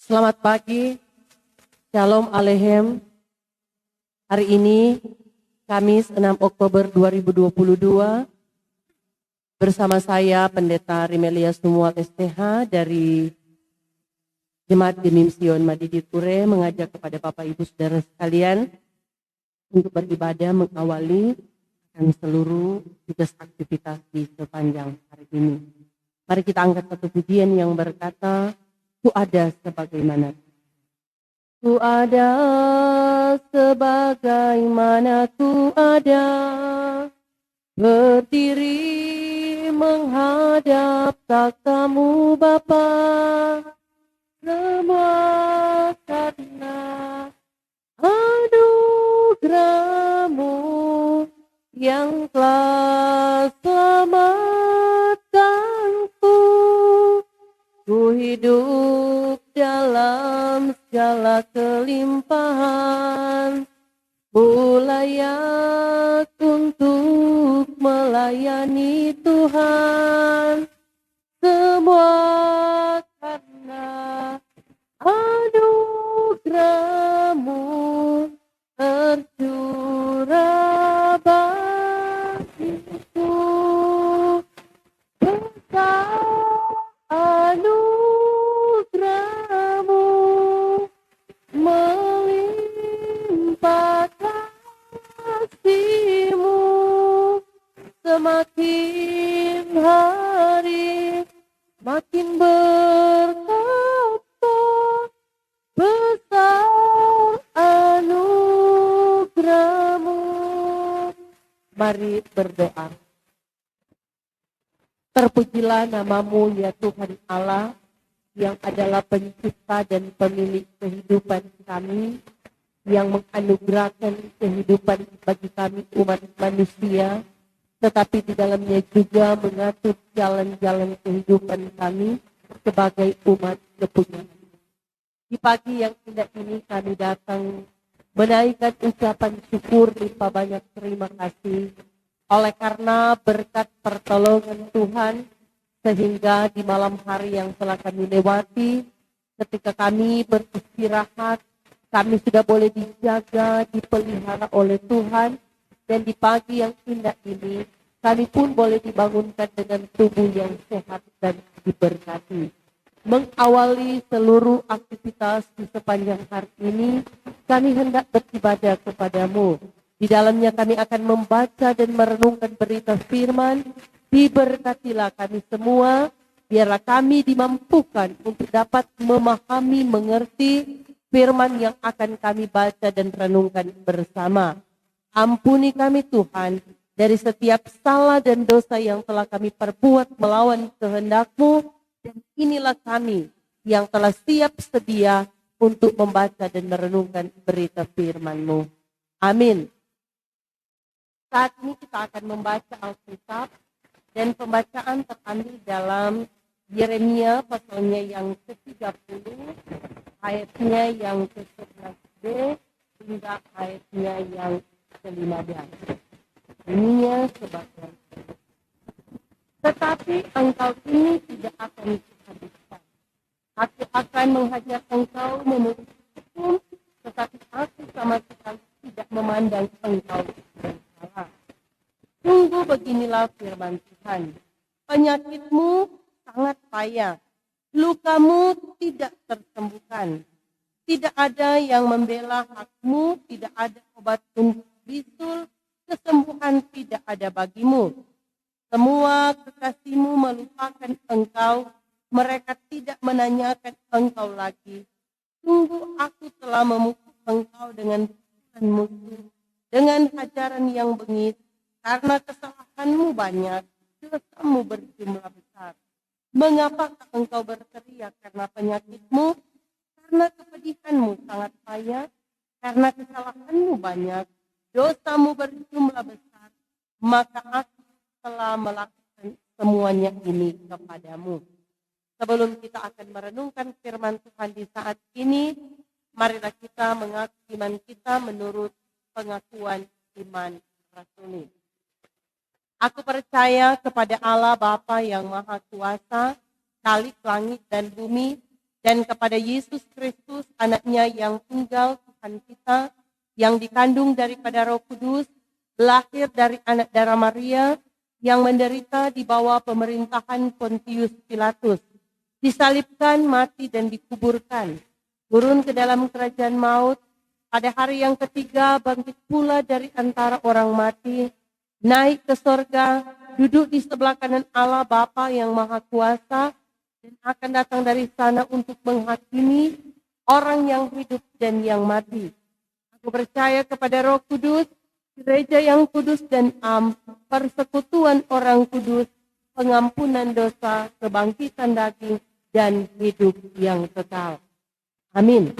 Selamat pagi, Shalom Aleichem. Hari ini, Kamis 6 Oktober 2022, bersama saya Pendeta Rimelia Sumual STH dari Jemaat Gemim Sion Madidi Ture mengajak kepada Bapak Ibu Saudara sekalian untuk beribadah mengawali seluruh tugas aktivitas di sepanjang hari ini. Mari kita angkat satu pujian yang berkata, Ku ada sebagaimana. Ku ada sebagaimana ku ada, berdiri menghadap takhta-Mu Bapa, semua karena anugerah-Mu yang telah selamatkanku. Ku hidup dalam segala kelimpahan, ku layak untuk melayani Tuhan. Semua karena anugerah-Mu tercurah bagiku. Besar anugerah-Mu melimpah kasih-Mu, semakin hari makin berkata, besar anugerah-Mu. Mari berdoa. Terpujilah nama-Mu ya Tuhan Allah, yang adalah pencipta dan pemilik kehidupan kami, yang menganugerahkan kehidupan bagi kami umat manusia, tetapi di dalamnya juga mengatur jalan-jalan kehidupan kami sebagai umat kepunyaan. Di pagi yang indah ini kami datang menaikkan ucapan syukur limpah banyak terima kasih oleh karena berkat pertolongan Tuhan, sehingga di malam hari yang telah kami lewati, ketika kami beristirahat, kami sudah boleh dijaga, dipelihara oleh Tuhan, dan di pagi yang indah ini, kami pun boleh dibangunkan dengan tubuh yang sehat dan diberkati. Mengawali seluruh aktivitas di sepanjang hari ini, kami hendak beribadah kepada-Mu. Di dalamnya kami akan membaca dan merenungkan berita firman. Diberkatilah kami semua, biarlah kami dimampukan untuk dapat memahami, mengerti firman yang akan kami baca dan renungkan bersama. Ampuni kami Tuhan, dari setiap salah dan dosa yang telah kami perbuat melawan kehendak-Mu, dan inilah kami yang telah siap sedia untuk membaca dan merenungkan berita firman-Mu. Amin. Saat ini kita akan membaca Alkitab, dan pembacaan terambil dalam Yeremia pasalnya yang ke-30, ayatnya yang ke-11b hingga ayatnya yang ke-15. Bunyinya sebagai, tetapi engkau ini tidak akan kuhabiskan. Aku akan menghajar engkau menurut hukum, tetapi aku sama sekali tidak memandang engkau dengan salah. Sungguh beginilah firman Tuhan, penyakitmu sangat payah, lukamu tidak tersembuhkan. Tidak ada yang membela hakmu, tidak ada obat untuk bisul, kesembuhan tidak ada bagimu. Semua kekasihmu melupakan engkau, mereka tidak menanyakan engkau lagi. Sungguh aku telah memukul engkau dengan pukulan musuh, dengan hajaran yang bengis, karena kesalahanmu banyak, dosamu berjumlah besar. Mengapakah engkau berteriak karena penyakitmu? Karena kepedihanmu sangat payah, karena kesalahanmu banyak, dosamu berjumlah besar. Maka aku telah melakukan semuanya ini kepadamu. Sebelum kita akan merenungkan firman Tuhan di saat ini, marilah kita mengaku iman kita menurut pengakuan iman rasuli. Aku percaya kepada Allah Bapa yang Maha Kuasa, Khalik langit dan bumi, dan kepada Yesus Kristus, anaknya yang tunggal Tuhan kita, yang dikandung daripada Roh Kudus, lahir dari anak darah Maria, yang menderita di bawah pemerintahan Pontius Pilatus, disalibkan, mati dan dikuburkan, turun ke dalam kerajaan maut, pada hari yang ketiga bangkit pula dari antara orang mati, naik ke sorga, duduk di sebelah kanan Allah Bapa yang Maha Kuasa, dan akan datang dari sana untuk menghakimi orang yang hidup dan yang mati. Aku percaya kepada Roh Kudus, gereja yang kudus dan persekutuan orang kudus, pengampunan dosa, kebangkitan daging, dan hidup yang kekal. Amin.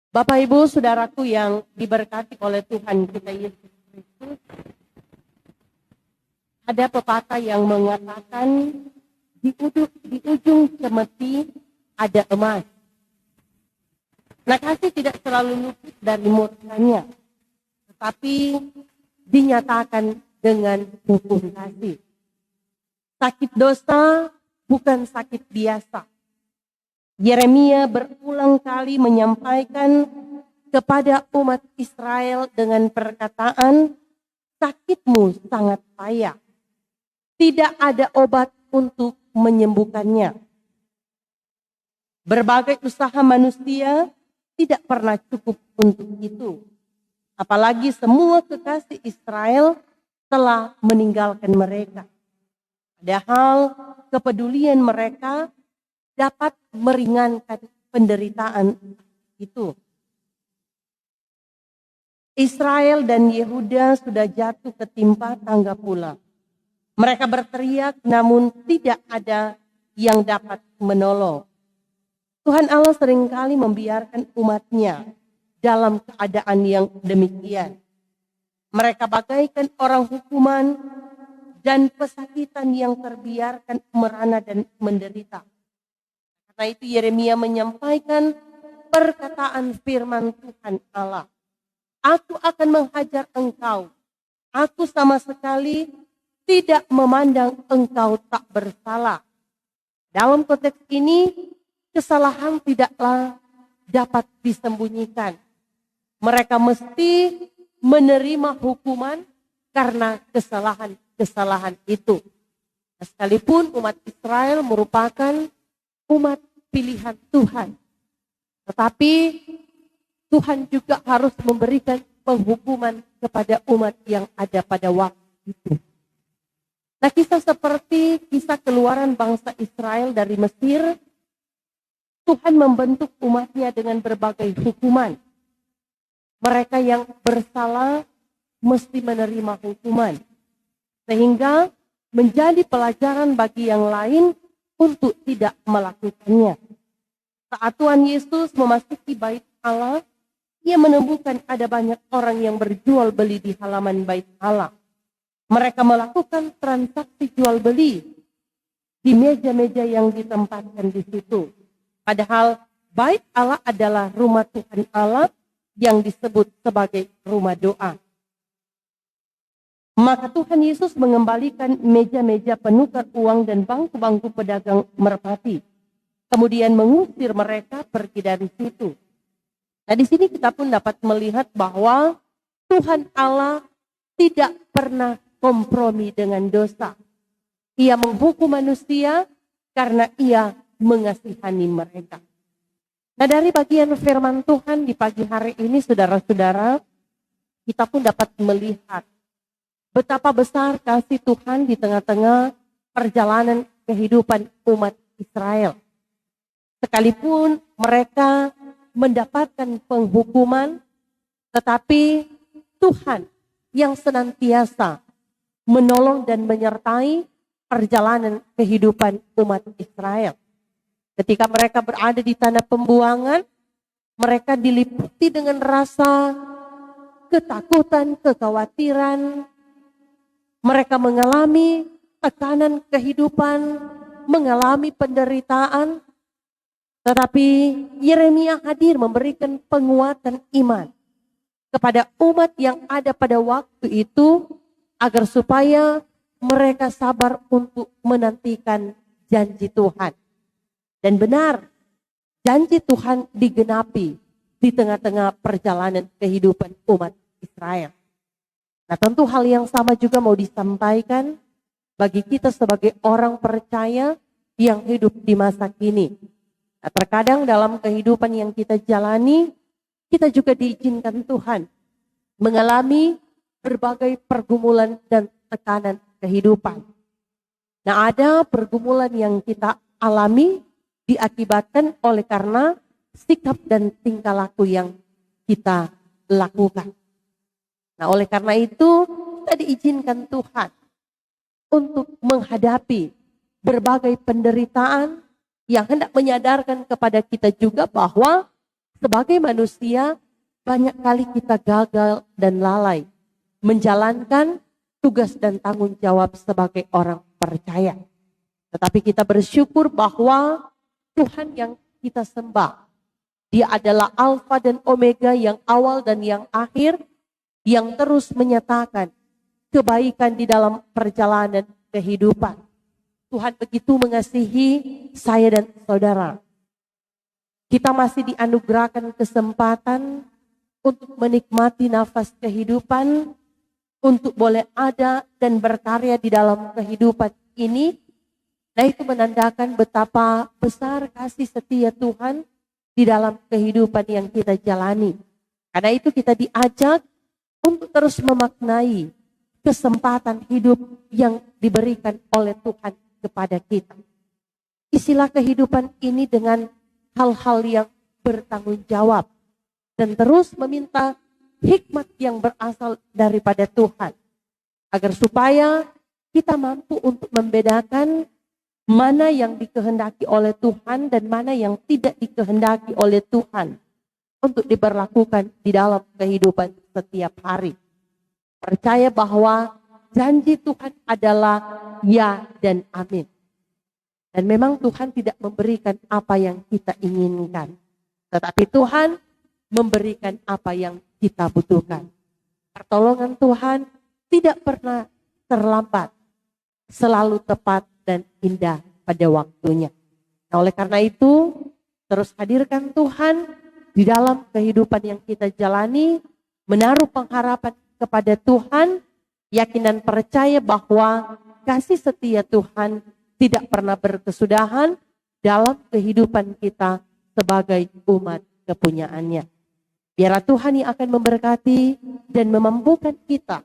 Bapak Ibu Saudaraku yang diberkati oleh Tuhan kita Yesus Kristus, ada pepatah yang mengatakan di ujung cemeti ada emas. Nah, kasih tidak selalu luput dari murkanya, tetapi dinyatakan dengan hukum kasih. Sakit dosa bukan sakit biasa. Yeremia berulang kali menyampaikan kepada umat Israel dengan perkataan, sakitmu sangat payah. Tidak ada obat untuk menyembuhkannya. Berbagai usaha manusia tidak pernah cukup untuk itu. Apalagi semua kekasih Israel telah meninggalkan mereka. Padahal kepedulian mereka dapat meringankan penderitaan itu. Israel dan Yehuda sudah jatuh ketimpa tangga pula. Mereka berteriak namun tidak ada yang dapat menolong. Tuhan Allah seringkali membiarkan umatnya dalam keadaan yang demikian. Mereka bagaikan orang hukuman dan pesakitan yang terbiarkan merana dan menderita. Karena itu Yeremia menyampaikan perkataan firman Tuhan Allah. Aku akan menghajar engkau. Aku sama sekali tidak memandang engkau tak bersalah. Dalam konteks ini, kesalahan tidaklah dapat disembunyikan. Mereka mesti menerima hukuman karena kesalahan itu. Sekalipun umat Israel merupakan umat pilihan Tuhan. Tetapi Tuhan juga harus memberikan penghukuman kepada umat yang ada pada waktu itu. Nah, kisah seperti kisah keluaran bangsa Israel dari Mesir, Tuhan membentuk umatnya dengan berbagai hukuman. Mereka yang bersalah mesti menerima hukuman. Sehingga menjadi pelajaran bagi yang lain untuk tidak melakukannya. Saat Tuhan Yesus memasuki bait Allah, ia menemukan ada banyak orang yang berjual beli di halaman bait Allah. Mereka melakukan transaksi jual beli di meja-meja yang ditempatkan di situ. Padahal bait Allah adalah rumah Tuhan Allah yang disebut sebagai rumah doa. Maka Tuhan Yesus mengembalikan meja-meja penukar uang dan bangku-bangku pedagang merpati. Kemudian mengusir mereka pergi dari situ. Nah, di sini kita pun dapat melihat bahwa Tuhan Allah tidak pernah kompromi dengan dosa. Ia menghukum manusia karena ia mengasihani mereka. Nah, dari bagian firman Tuhan di pagi hari ini, saudara-saudara, kita pun dapat melihat betapa besar kasih Tuhan di tengah-tengah perjalanan kehidupan umat Israel. Sekalipun mereka mendapatkan penghukuman, tetapi Tuhan yang senantiasa menolong dan menyertai perjalanan kehidupan umat Israel. Ketika mereka berada di tanah pembuangan, mereka diliputi dengan rasa ketakutan, kekhawatiran. Mereka mengalami tekanan kehidupan, mengalami penderitaan. Tetapi Yeremia hadir memberikan penguatan iman. kepada umat yang ada pada waktu itu agar supaya mereka sabar untuk menantikan janji Tuhan. Dan benar, janji Tuhan digenapi di tengah-tengah perjalanan kehidupan umat Israel. Nah, tentu hal yang sama juga mau disampaikan bagi kita sebagai orang percaya yang hidup di masa kini. Nah, terkadang dalam kehidupan yang kita jalani, kita juga diizinkan Tuhan mengalami berbagai pergumulan dan tekanan kehidupan. Nah, ada pergumulan yang kita alami diakibatkan oleh karena sikap dan tingkah laku yang kita lakukan. Nah, oleh karena itu kita diizinkan Tuhan untuk menghadapi berbagai penderitaan yang hendak menyadarkan kepada kita juga bahwa sebagai manusia banyak kali kita gagal dan lalai menjalankan tugas dan tanggung jawab sebagai orang percaya. Tetapi kita bersyukur bahwa Tuhan yang kita sembah, Dia adalah Alfa dan Omega, yang awal dan yang akhir, yang terus menyatakan kebaikan di dalam perjalanan kehidupan. Tuhan begitu mengasihi saya dan saudara. Kita masih dianugerahkan kesempatan untuk menikmati nafas kehidupan, untuk boleh ada dan berkarya di dalam kehidupan ini. Nah, itu menandakan betapa besar kasih setia Tuhan di dalam kehidupan yang kita jalani. Karena itu kita diajak untuk terus memaknai kesempatan hidup yang diberikan oleh Tuhan kepada kita. Isilah kehidupan ini dengan hal-hal yang bertanggung jawab dan terus meminta hikmat yang berasal daripada Tuhan, agar supaya kita mampu untuk membedakan mana yang dikehendaki oleh Tuhan dan mana yang tidak dikehendaki oleh Tuhan untuk diberlakukan di dalam kehidupan setiap hari. Percaya bahwa janji Tuhan adalah ya dan amin. Dan memang Tuhan tidak memberikan apa yang kita inginkan, tetapi Tuhan memberikan apa yang kita butuhkan. Pertolongan Tuhan tidak pernah terlambat, selalu tepat dan indah pada waktunya. Nah, oleh karena itu, terus hadirkan Tuhan di dalam kehidupan yang kita jalani, menaruh pengharapan kepada Tuhan, yakin dan percaya bahwa kasih setia Tuhan tidak pernah berkesudahan dalam kehidupan kita sebagai umat kepunyaannya. Biarlah Tuhan yang akan memberkati dan memampukan kita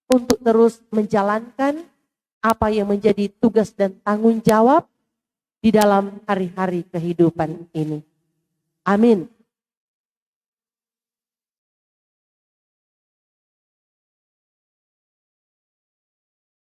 untuk terus menjalankan apa yang menjadi tugas dan tanggung jawab di dalam hari-hari kehidupan ini. Amin.